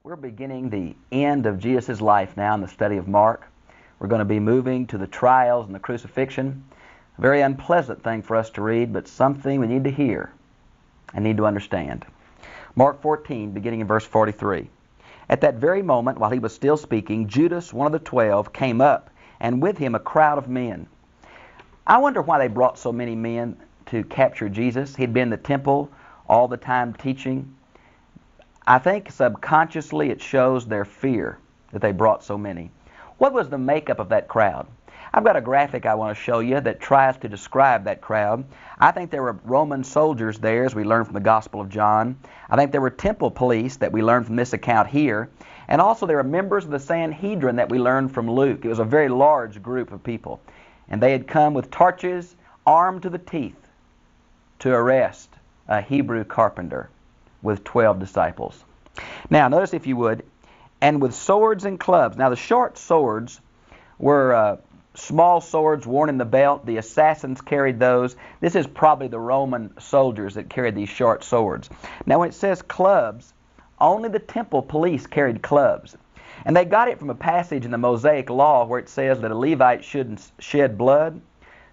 We're beginning the end of Jesus' life now in the study of Mark. We're going to be moving to the trials and the crucifixion. A very unpleasant thing for us to read, but something we need to hear and need to understand. Mark 14, beginning in verse 43. At that very moment, while he was still speaking, Judas, one of the 12, came up, and with him a crowd of men. I wonder why they brought so many men to capture Jesus. He'd been in the temple all the time teaching. I think subconsciously it shows their fear that they brought so many. What was the makeup of that crowd? I've got a graphic I want to show you that tries to describe that crowd. I think there were Roman soldiers there, as we learn from the Gospel of John. I think there were temple police that we learn from this account here. And also there were members of the Sanhedrin that we learn from Luke. It was a very large group of people. And they had come with torches, armed to the teeth, to arrest a Hebrew carpenter with 12 disciples. Now, notice if you would, and with swords and clubs. Now, the short swords were small swords worn in the belt. The assassins carried those. This is probably the Roman soldiers that carried these short swords. Now, when it says clubs, only the temple police carried clubs. And they got it from a passage in the Mosaic Law where it says that a Levite shouldn't shed blood.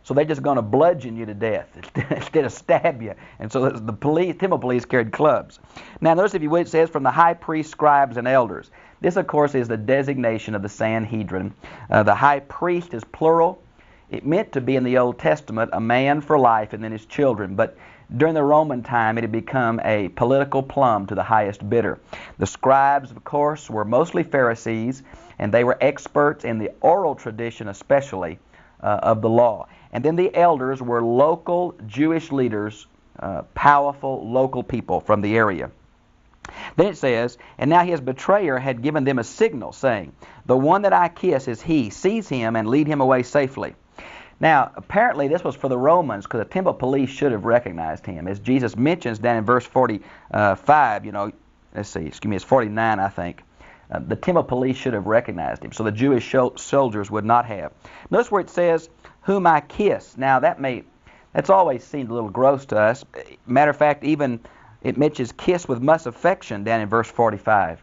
So they're just going to bludgeon you to death instead of stab you. And so the temple police carried clubs. Now notice if you would, it says from the high priests, scribes, and elders. This, of course, is the designation of the Sanhedrin. The high priest is plural. It meant to be in the Old Testament a man for life and then his children. But during the Roman time, it had become a political plum to the highest bidder. The scribes, of course, were mostly Pharisees, and they were experts in the oral tradition especially of the law. And then the elders were local Jewish leaders, powerful local people from the area. Then it says, and now his betrayer had given them a signal, saying, the one that I kiss is he. Seize him and lead him away safely. Now, apparently this was for the Romans, because the temple police should have recognized him. As Jesus mentions down in verse 45, it's 49, I think. The temple police should have recognized him, so the Jewish soldiers would not have. Notice where it says, whom I kiss. Now, that's always seemed a little gross to us. Matter of fact, even it mentions kiss with much affection down in verse 45.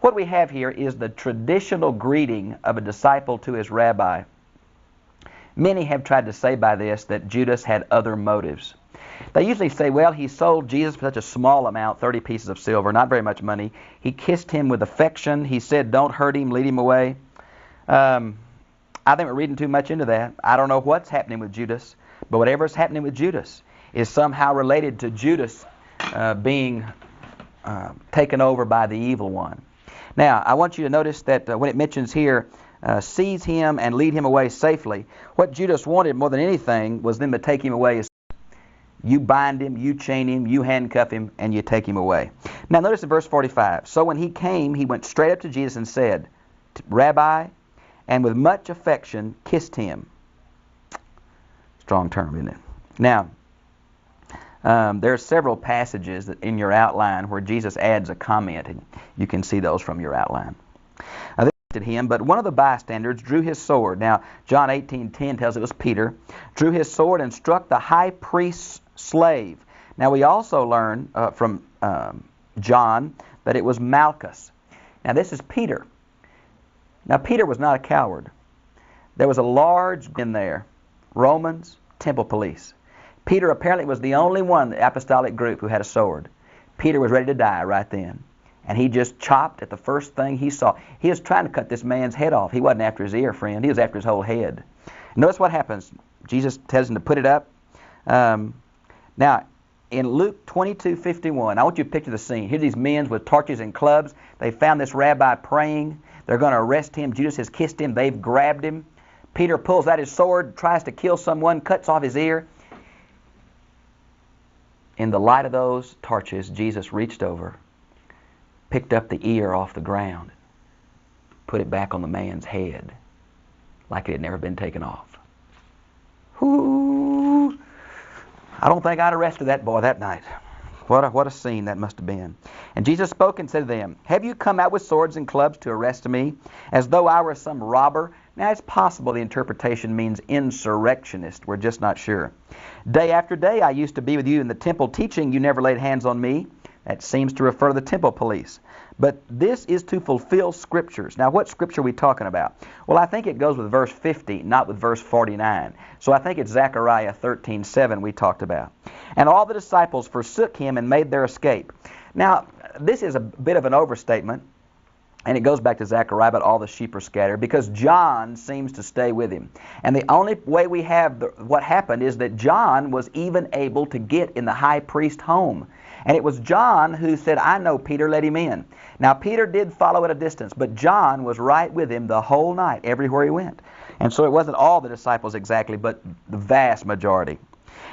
What we have here is the traditional greeting of a disciple to his rabbi. Many have tried to say by this that Judas had other motives. They usually say, well, he sold Jesus for such a small amount, 30 pieces of silver, not very much money. He kissed him with affection. He said, don't hurt him, lead him away. I think we're reading too much into that. I don't know what's happening with Judas, but whatever's happening with Judas is somehow related to Judas being taken over by the evil one. Now, I want you to notice that when it mentions here, seize him and lead him away safely, what Judas wanted more than anything was them to take him away. You bind him, you chain him, you handcuff him, and you take him away. Now, notice in verse 45, so when he came, he went straight up to Jesus and said, Rabbi, and with much affection kissed him. Strong term, isn't it? Now, there are several passages in your outline where Jesus adds a comment, and you can see those from your outline. They kissed him, but one of the bystanders drew his sword. Now, John 18:10 tells it was Peter, drew his sword and struck the high priest's slave. Now, we also learn from John that it was Malchus. Now, this is Peter. Now, Peter was not a coward. There was a large in there, Romans, temple police. Peter apparently was the only one in the apostolic group who had a sword. Peter was ready to die right then. And he just chopped at the first thing he saw. He was trying to cut this man's head off. He wasn't after his ear, friend. He was after his whole head. Notice what happens. Jesus tells him to put it up. Now, in Luke 22:51, I want you to picture the scene. Here are these men with torches and clubs. They found this rabbi praying. They're going to arrest him. Judas has kissed him. They've grabbed him. Peter pulls out his sword, tries to kill someone, cuts off his ear. In the light of those torches, Jesus reached over, picked up the ear off the ground, put it back on the man's head like it had never been taken off. Whoo! I don't think I'd arrested that boy that night. What a scene that must have been. And Jesus spoke and said to them, have you come out with swords and clubs to arrest me, as though I were some robber? Now, it's possible the interpretation means insurrectionist. We're just not sure. Day after day I used to be with you in the temple teaching. You never laid hands on me. That seems to refer to the temple police. But this is to fulfill Scriptures. Now, what Scripture are we talking about? Well, I think it goes with verse 50, not with verse 49. So I think it's Zechariah 13:7 we talked about. And all the disciples forsook him and made their escape. Now, this is a bit of an overstatement, and it goes back to Zechariah, but all the sheep are scattered, because John seems to stay with him. And the only way we have what happened is that John was even able to get in the high priest's home. And it was John who said, I know Peter, let him in. Now, Peter did follow at a distance, but John was right with him the whole night, everywhere he went. And so it wasn't all the disciples exactly, but the vast majority.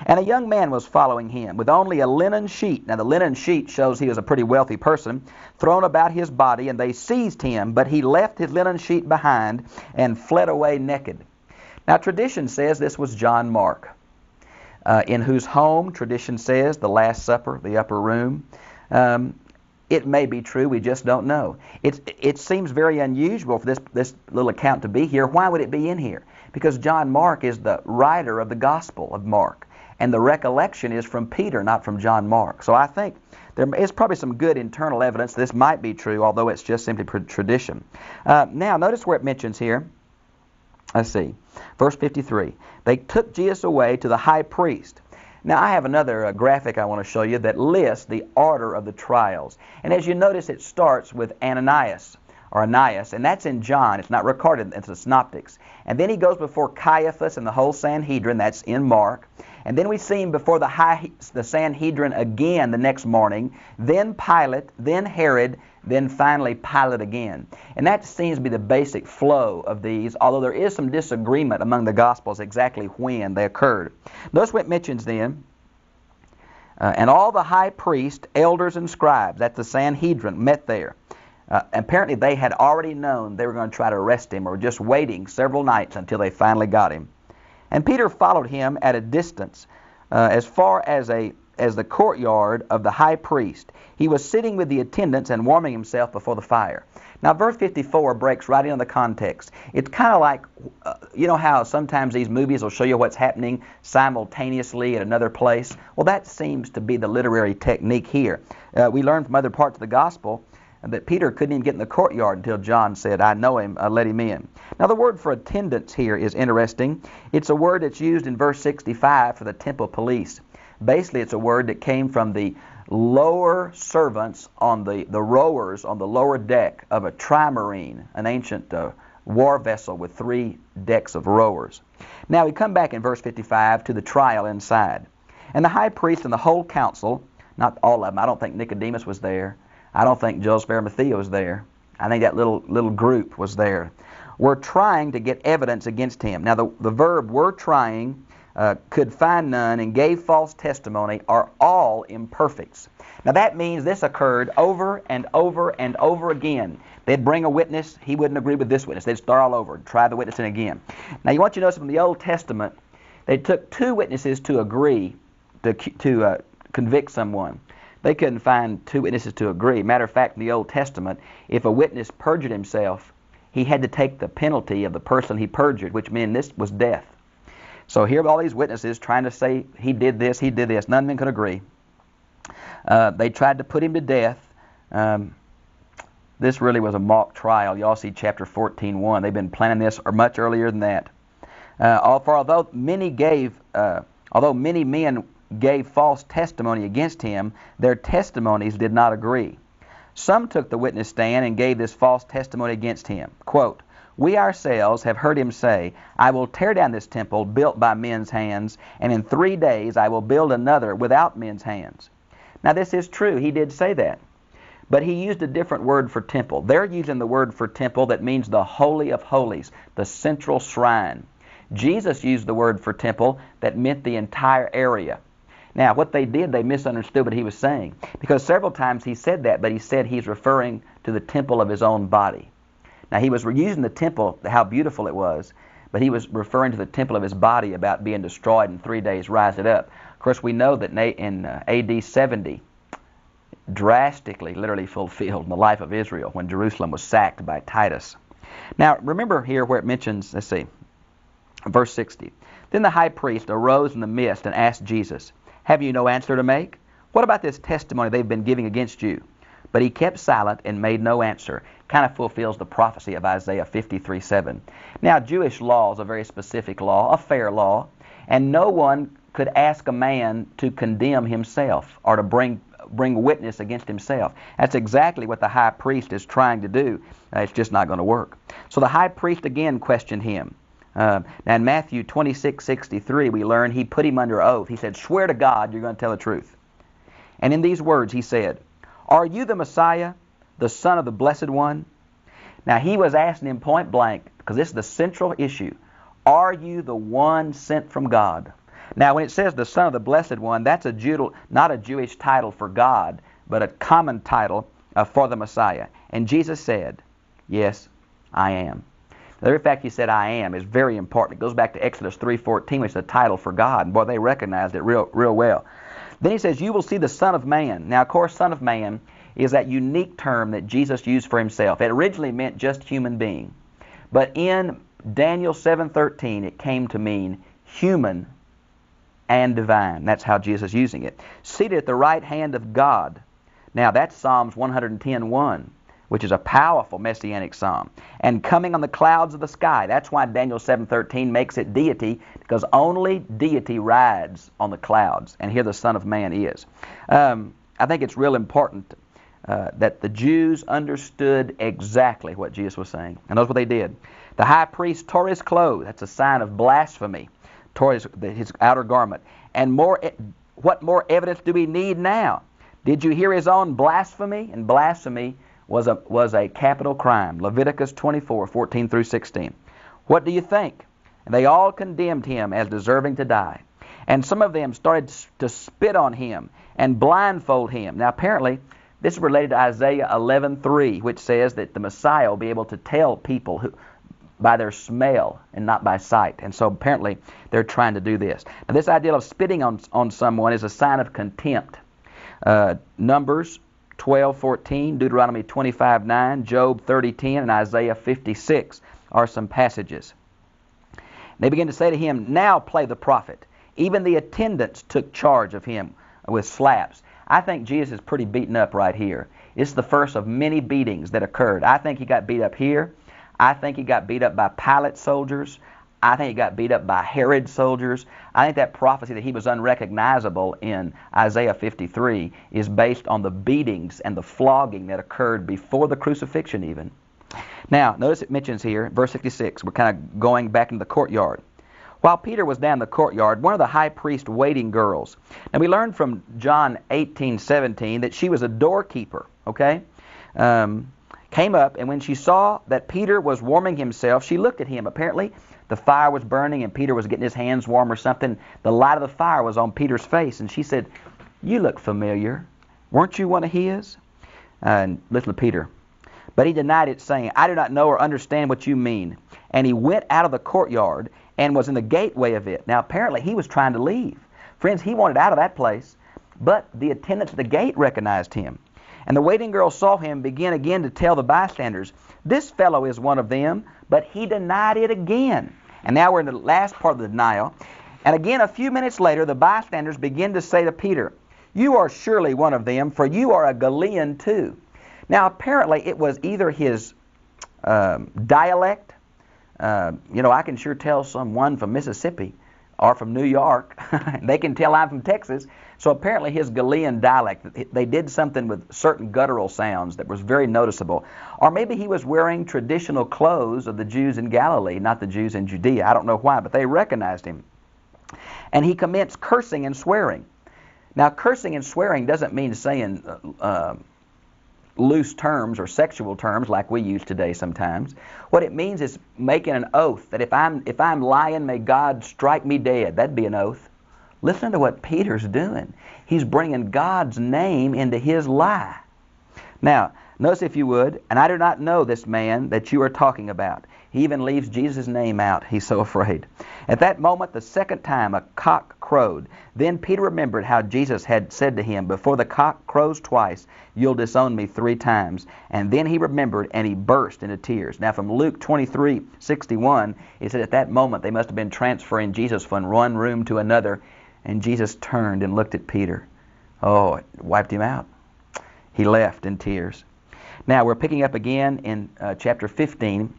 And a young man was following him with only a linen sheet. Now, the linen sheet shows he was a pretty wealthy person, thrown about his body, and they seized him, but he left his linen sheet behind and fled away naked. Now, tradition says this was John Mark, in whose home, tradition says, the Last Supper, the upper room. It may be true, we just don't know. It seems very unusual for this little account to be here. Why would it be in here? Because John Mark is the writer of the Gospel of Mark. And the recollection is from Peter, not from John Mark. So I think there is probably some good internal evidence this might be true, although it's just simply tradition. Now, notice where it mentions here. Let's see. Verse 53. They took Jesus away to the high priest. Now, I have another graphic I want to show you that lists the order of the trials. And as you notice, it starts with Ananias, and that's in John. It's not recorded in the Synoptics. And then he goes before Caiaphas and the whole Sanhedrin. That's in Mark. And then we see him before the Sanhedrin again the next morning. Then Pilate, then Herod, then finally Pilate again. And that seems to be the basic flow of these, although there is some disagreement among the Gospels exactly when they occurred. Notice what it mentions then. And all the high priests, elders, and scribes, that's the Sanhedrin, met there. Apparently they had already known they were going to try to arrest him, or were just waiting several nights until they finally got him. And Peter followed him at a distance, as far as the courtyard of the high priest. He was sitting with the attendants and warming himself before the fire. Now, verse 54 breaks right into the context. It's kind of like, you know how sometimes these movies will show you what's happening simultaneously at another place? Well, that seems to be the literary technique here. We learn from other parts of the gospel that Peter couldn't even get in the courtyard until John said, I know him, let him in. Now, the word for attendants here is interesting. It's a word that's used in verse 65 for the temple police. Basically, it's a word that came from the lower servants on the rowers on the lower deck of a trimarine, an ancient war vessel with 3 decks of rowers. Now, we come back in verse 55 to the trial inside. And the high priest and the whole council, not all of them, I don't think Nicodemus was there. I don't think Joseph of Arimathea was there. I think that little group was there. We're trying to get evidence against him. Now, the verb "were trying," could find none, and gave false testimony are all imperfects. Now, that means this occurred over and over and over again. They'd bring a witness. He wouldn't agree with this witness. They'd start all over and try the witnessing again. Now, you want you to notice from the Old Testament, they took 2 witnesses to agree to convict someone. They couldn't find 2 witnesses to agree. Matter of fact, in the Old Testament, if a witness perjured himself, he had to take the penalty of the person he perjured, which meant this was death. So here are all these witnesses trying to say he did this. None of them could agree. They tried to put him to death. This really was a mock trial. You all see chapter 14:1. They've been planning this much earlier than that. Although many men gave false testimony against him, their testimonies did not agree. Some took the witness stand and gave this false testimony against him. Quote, "We ourselves have heard him say, I will tear down this temple built by men's hands, and in 3 days I will build another without men's hands." Now, this is true. He did say that. But he used a different word for temple. They're using the word for temple that means the Holy of Holies, the central shrine. Jesus used the word for temple that meant the entire area. Now, what they did, they misunderstood what he was saying, because several times he said that, but he said he's referring to the temple of his own body. Now, he was using the temple, how beautiful it was, but he was referring to the temple of his body about being destroyed in 3 days, rise it up. Of course, we know that in AD 70, drastically, literally fulfilled in the life of Israel when Jerusalem was sacked by Titus. Now, remember here where it mentions, let's see, verse 60. Then the high priest arose in the midst and asked Jesus, "Have you no answer to make? What about this testimony they've been giving against you? But he kept silent and made no answer. Kind of fulfills the prophecy of Isaiah 53:7. Now, Jewish law is a very specific law, a fair law, and no one could ask a man to condemn himself or to bring witness against himself. That's exactly what the high priest is trying to do. It's just not going to work. So the high priest again questioned him. Now in Matthew 26:63, we learn he put him under oath. He said, "Swear to God you're going to tell the truth." And in these words he said, "Are you the Messiah, the Son of the Blessed One?" Now he was asking him point blank, because this is the central issue. Are you the one sent from God? Now when it says the Son of the Blessed One, that's not a Jewish title for God, but a common title for the Messiah. And Jesus said, "Yes, I am." The very fact he said "I am" is very important. It goes back to Exodus 3:14, which is a title for God. And boy, they recognized it real well. Then he says, "You will see the Son of Man." Now, of course, Son of Man is that unique term that Jesus used for himself. It originally meant just human being. But in Daniel 7:13, it came to mean human and divine. That's how Jesus is using it. Seated at the right hand of God. Now, that's Psalms 110:1, which is a powerful messianic psalm. And coming on the clouds of the sky. That's why Daniel 7:13 makes it deity, because only deity rides on the clouds. And here the Son of Man is. I think it's real important that the Jews understood exactly what Jesus was saying. And that's what they did. The high priest tore his clothes. That's a sign of blasphemy. Tore his outer garment. And what more evidence do we need now? Did you hear his own blasphemy? And blasphemy was a capital crime. Leviticus 24:14 through 16. What do you think? And they all condemned him as deserving to die. And some of them started to spit on him and blindfold him. Now apparently, this is related to Isaiah 11:3, which says that the Messiah will be able to tell people by their smell and not by sight. And so apparently they're trying to do this. Now this idea of spitting on someone is a sign of contempt. Numbers 12:14, Deuteronomy 25:9, Job 30:10, and Isaiah 56 are some passages. They begin to say to him, "Now play the prophet." Even the attendants took charge of him with slaps. I think Jesus is pretty beaten up right here. It's the first of many beatings that occurred. I think he got beat up here. I think he got beat up by Pilate's soldiers. I think he got beat up by Herod's soldiers. I think that prophecy that he was unrecognizable in Isaiah 53 is based on the beatings and the flogging that occurred before the crucifixion even. Now, notice it mentions here, verse 66, we're kind of going back into the courtyard. While Peter was down the courtyard, one of the high priest's waiting girls, and we learned from John 18:17 that she was a doorkeeper, okay? Came up, and when she saw that Peter was warming himself, she looked at him. Apparently, the fire was burning, and Peter was getting his hands warm or something. The light of the fire was on Peter's face, and she said, "You look familiar. Weren't you one of his?" And listen to Peter. But he denied it, saying, "I do not know or understand what you mean." And he went out of the courtyard and was in the gateway of it. Now, apparently, he was trying to leave. Friends, he wanted out of that place, but the attendants at the gate recognized him. And the waiting girl saw him begin again to tell the bystanders, "This fellow is one of them," but he denied it again. And now we're in the last part of the denial. And again, a few minutes later, the bystanders begin to say to Peter, "You are surely one of them, for you are a Galilean too." Now, apparently, it was either his dialect. I can sure tell someone from Mississippi or from New York. They can tell I'm from Texas. So apparently his Galilean dialect, they did something with certain guttural sounds that was very noticeable. Or maybe he was wearing traditional clothes of the Jews in Galilee, not the Jews in Judea. I don't know why, but they recognized him. And he commenced cursing and swearing. Now, cursing and swearing doesn't mean saying loose terms or sexual terms like we use today sometimes. What it means is making an oath that if I'm lying, may God strike me dead. That'd be an oath. Listen to what Peter's doing. He's bringing God's name into his lie. Now, notice if you would, "And I do not know this man that you are talking about." He even leaves Jesus' name out. He's so afraid. At that moment, the second time, a cock crowed. Then Peter remembered how Jesus had said to him, "Before the cock crows twice, you'll disown me 3 times. And then he remembered, and he burst into tears. Now, from Luke 23:61, it said at that moment they must have been transferring Jesus from one room to another. And Jesus turned and looked at Peter. Oh, it wiped him out. He left in tears. Now we're picking up again in chapter 15.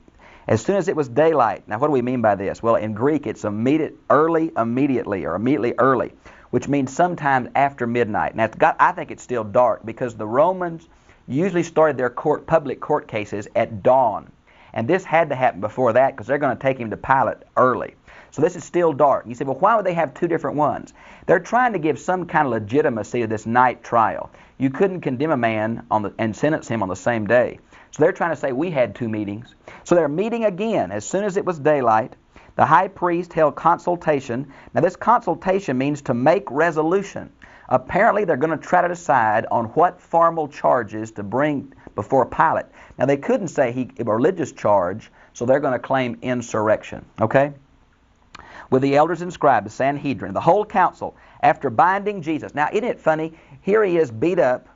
As soon as it was daylight. Now what do we mean by this? Well, in Greek it's immediately early, which means sometime after midnight. Now I think it's still dark because the Romans usually started their public court cases at dawn. And this had to happen before that because they're going to take him to Pilate early. So this is still dark. You say, well, why would they have two different ones? They're trying to give some kind of legitimacy to this night trial. You couldn't condemn a man and sentence him on the same day. So they're trying to say we had two meetings. So they're meeting again as soon as it was daylight. The high priest held consultation. Now this consultation means to make resolution. Apparently they're going to try to decide on what formal charges to bring before Pilate. Now they couldn't say a religious charge, so they're going to claim insurrection. Okay? With the elders and scribes, the Sanhedrin, the whole council, after binding Jesus. Now isn't it funny? Here he is beat up.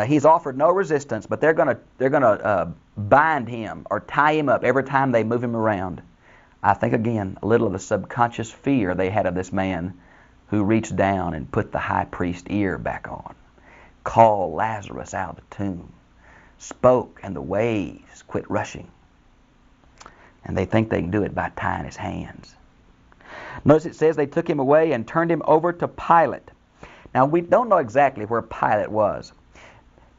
He's offered no resistance, but they're going to bind him or tie him up every time they move him around. I think again a little of the subconscious fear they had of this man who reached down and put the high priest's ear back on, called Lazarus out of the tomb, spoke, and the waves quit rushing. And they think they can do it by tying his hands. Notice it says they took him away and turned him over to Pilate. Now we don't know exactly where Pilate was.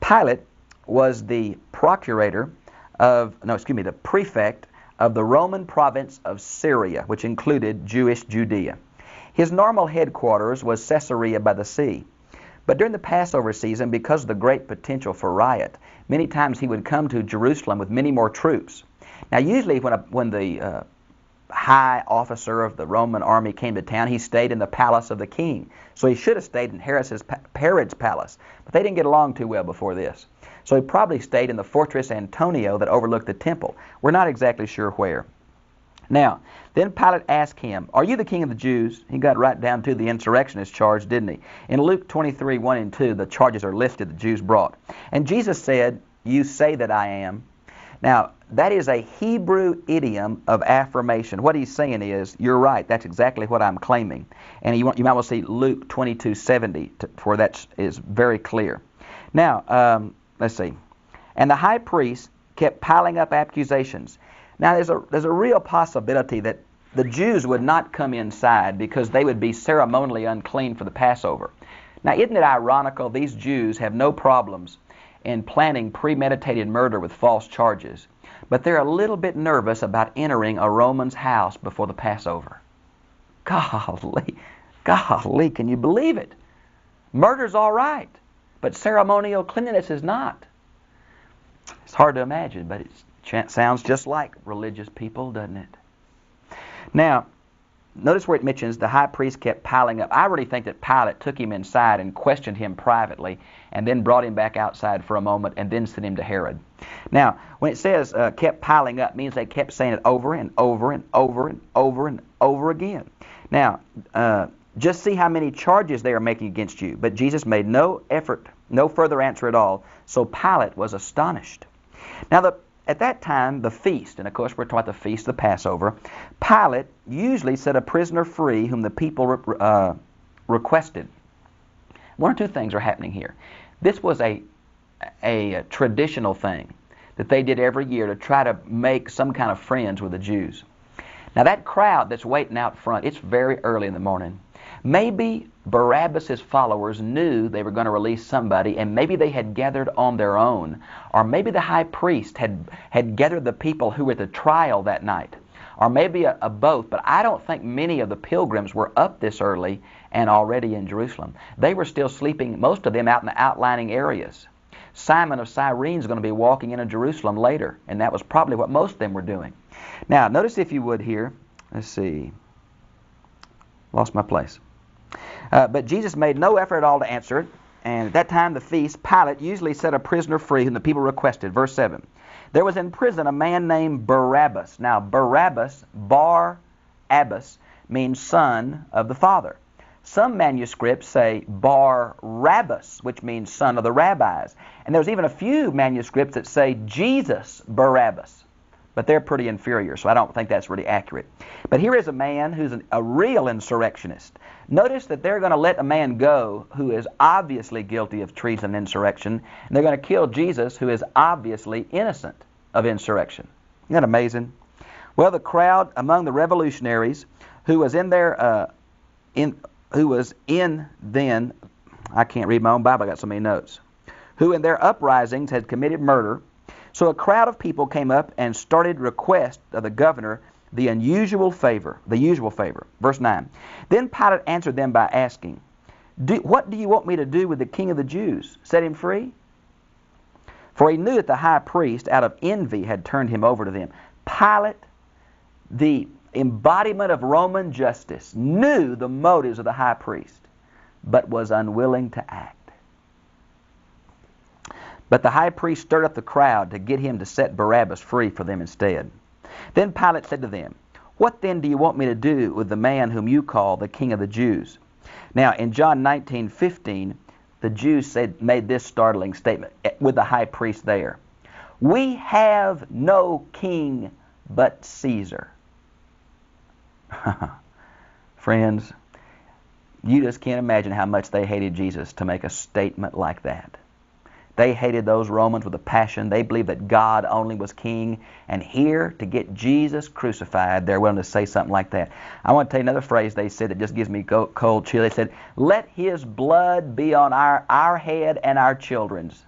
Pilate was the the prefect of the Roman province of Syria, which included Jewish Judea. His normal headquarters was Caesarea by the sea. But during the Passover season, because of the great potential for riot, many times he would come to Jerusalem with many more troops. Now usually when the high officer of the Roman army came to town, he stayed in the palace of the king. So he should have stayed in Herod's palace. But they didn't get along too well before this. So he probably stayed in the fortress Antonio that overlooked the temple. We're not exactly sure where. Now, then Pilate asked him, "Are you the king of the Jews?" He got right down to the insurrectionist charge, didn't he? In Luke 23, 1 and 2, the charges are listed the Jews brought. And Jesus said, "You say that I am." Now, that is a Hebrew idiom of affirmation. What he's saying is, you're right, that's exactly what I'm claiming. And you might well see Luke 22:70, where that is very clear. Now, let's see. And the high priest kept piling up accusations. Now, there's a real possibility that the Jews would not come inside because they would be ceremonially unclean for the Passover. Now, isn't it ironical? These Jews have no problems in planning premeditated murder with false charges, but they're a little bit nervous about entering a Roman's house before the Passover. Golly, can you believe it? Murder's all right, but ceremonial cleanliness is not. It's hard to imagine, but it sounds just like religious people, doesn't it? Now, notice where it mentions the high priest kept piling up. I really think that Pilate took him inside and questioned him privately and then brought him back outside for a moment and then sent him to Herod. Now, when it says kept piling up, means they kept saying it over and over and over and over and over again. Now, just see how many charges they are making against you. But Jesus made no effort, no further answer at all. So Pilate was astonished. Now, at that time, the feast, and of course we're talking about the feast of the Passover, Pilate usually set a prisoner free whom the people requested. One or two things are happening here. This was a traditional thing that they did every year to try to make some kind of friends with the Jews. Now that crowd that's waiting out front, it's very early in the morning. Maybe Barabbas' followers knew they were going to release somebody, and maybe they had gathered on their own. Or maybe the high priest had gathered the people who were at the trial that night. Or maybe a both, but I don't think many of the pilgrims were up this early and already in Jerusalem. They were still sleeping, most of them out in the outlying areas. Simon of Cyrene is going to be walking into Jerusalem later, and that was probably what most of them were doing. Now, notice if you would here, let's see, lost my place. But Jesus made no effort at all to answer it. And at that time, the feast, Pilate usually set a prisoner free whom the people requested. Verse 7. There was in prison a man named Barabbas. Now, Barabbas, Bar-Abbas, means son of the father. Some manuscripts say Bar-Rabbas, which means son of the rabbis. And there's even a few manuscripts that say Jesus Barabbas. but they're pretty inferior, so I don't think that's really accurate. But here is a man who's a real insurrectionist. Notice that they're going to let a man go who is obviously guilty of treason and insurrection, and they're going to kill Jesus, who is obviously innocent of insurrection. Isn't that amazing? Well, the crowd among the revolutionaries who was in there, then, I can't read my own Bible, I got so many notes, who in their uprisings had committed murder. So a crowd of people came up and started request of the governor the usual favor. Verse 9. Then Pilate answered them by asking, what do you want me to do with the king of the Jews? Set him free? For he knew that the high priest, out of envy, had turned him over to them. Pilate, the embodiment of Roman justice, knew the motives of the high priest, but was unwilling to act. But the high priest stirred up the crowd to get him to set Barabbas free for them instead. Then Pilate said to them, what then do you want me to do with the man whom you call the king of the Jews? Now, in John 19:15, the Jews made this startling statement with the high priest there. We have no king but Caesar. Friends, you just can't imagine how much they hated Jesus to make a statement like that. They hated those Romans with a passion. They believed that God only was king. And here, to get Jesus crucified, they're willing to say something like that. I want to tell you another phrase they said that just gives me cold chill. They said, let his blood be on our head and our children's.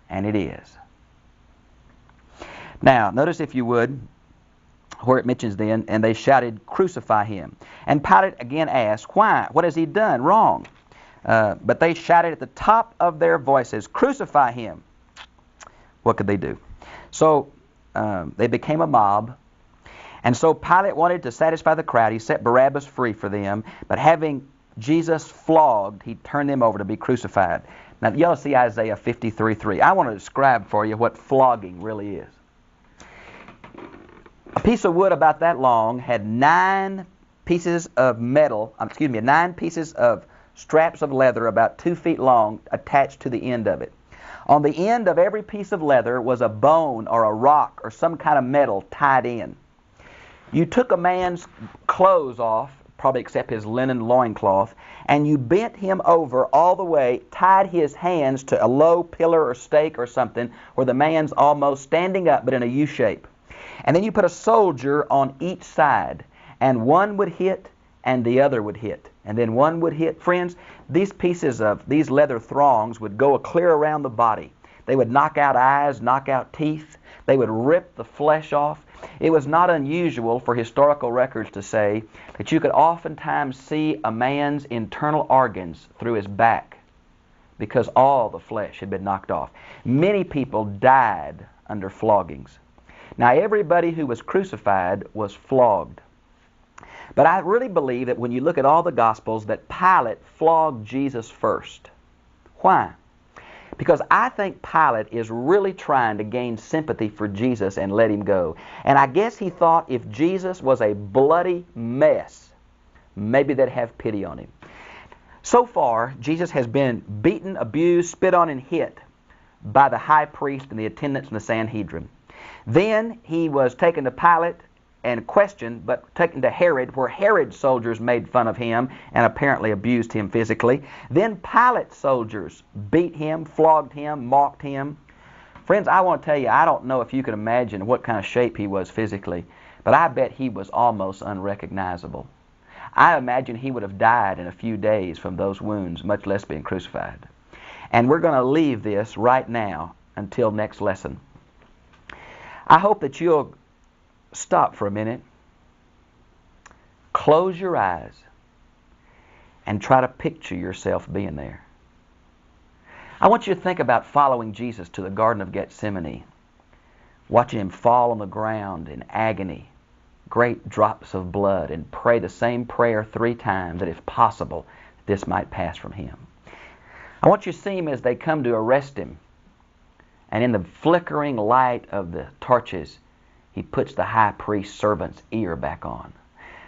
And it is. Now, notice if you would, where it mentions then, and they shouted, crucify him. And Pilate again asked, why? What has he done wrong? But they shouted at the top of their voices, crucify him. What could they do? So they became a mob. And so Pilate wanted to satisfy the crowd. He set Barabbas free for them. But having Jesus flogged, he turned them over to be crucified. Now, you ought to see Isaiah 53:3. I want to describe for you what flogging really is. A piece of wood about that long had 9 pieces of straps of leather about 2 feet long attached to the end of it. On the end of every piece of leather was a bone or a rock or some kind of metal tied in. You took a man's clothes off, probably except his linen loincloth, and you bent him over all the way, tied his hands to a low pillar or stake or something where the man's almost standing up but in a U shape. And then you put a soldier on each side, and one would hit and the other would hit. And then one would hit. Friends, these leather thongs would go clear around the body. They would knock out eyes, knock out teeth. They would rip the flesh off. It was not unusual for historical records to say that you could oftentimes see a man's internal organs through his back because all the flesh had been knocked off. Many people died under floggings. Now, everybody who was crucified was flogged. But I really believe that when you look at all the Gospels, that Pilate flogged Jesus first. Why? Because I think Pilate is really trying to gain sympathy for Jesus and let him go. And I guess he thought if Jesus was a bloody mess, maybe they'd have pity on him. So far, Jesus has been beaten, abused, spit on, and hit by the high priest and the attendants in the Sanhedrin. Then he was taken to Pilate and questioned, but taken to Herod, where Herod's soldiers made fun of him and apparently abused him physically. Then Pilate's soldiers beat him, flogged him, mocked him. Friends, I want to tell you, I don't know if you can imagine what kind of shape he was physically, but I bet he was almost unrecognizable. I imagine he would have died in a few days from those wounds, much less being crucified. And we're going to leave this right now until next lesson. I hope that you'll stop for a minute, close your eyes, and try to picture yourself being there. I want you to think about following Jesus to the Garden of Gethsemane, watching him fall on the ground in agony, great drops of blood, and pray the same prayer 3 times that if possible, this might pass from him. I want you to see him as they come to arrest him, and in the flickering light of the torches, he puts the high priest's servant's ear back on.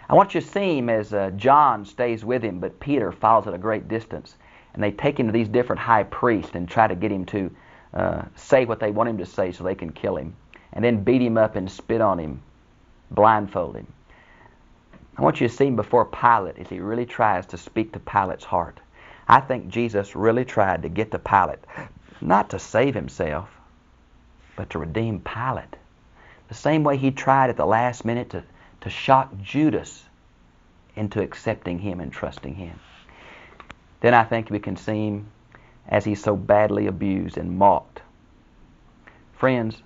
I want you to see him as John stays with him, but Peter follows at a great distance. And they take him to these different high priests and try to get him to say what they want him to say so they can kill him. and then beat him up and spit on him, blindfold him. I want you to see him before Pilate as he really tries to speak to Pilate's heart. I think Jesus really tried to get to Pilate, not to save himself, but to redeem Pilate. The same way he tried at the last minute to shock Judas into accepting him and trusting him. Then I think we can see him as he's so badly abused and mocked. Friends,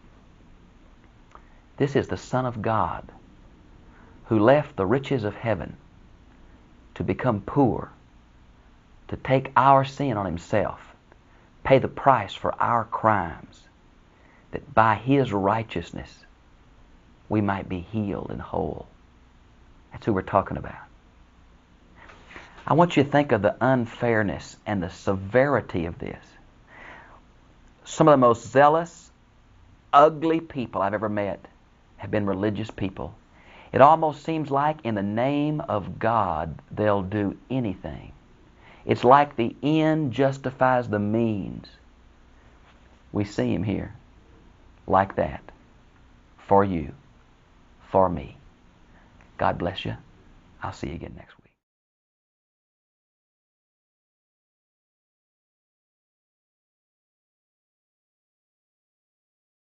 this is the Son of God who left the riches of heaven to become poor, to take our sin on himself, pay the price for our crimes, that by his righteousness we might be healed and whole. That's who we're talking about. I want you to think of the unfairness and the severity of this. Some of the most zealous, ugly people I've ever met have been religious people. It almost seems like in the name of God they'll do anything. It's like the end justifies the means. We see him here like that. For you. For me. God bless you. I'll see you again next week.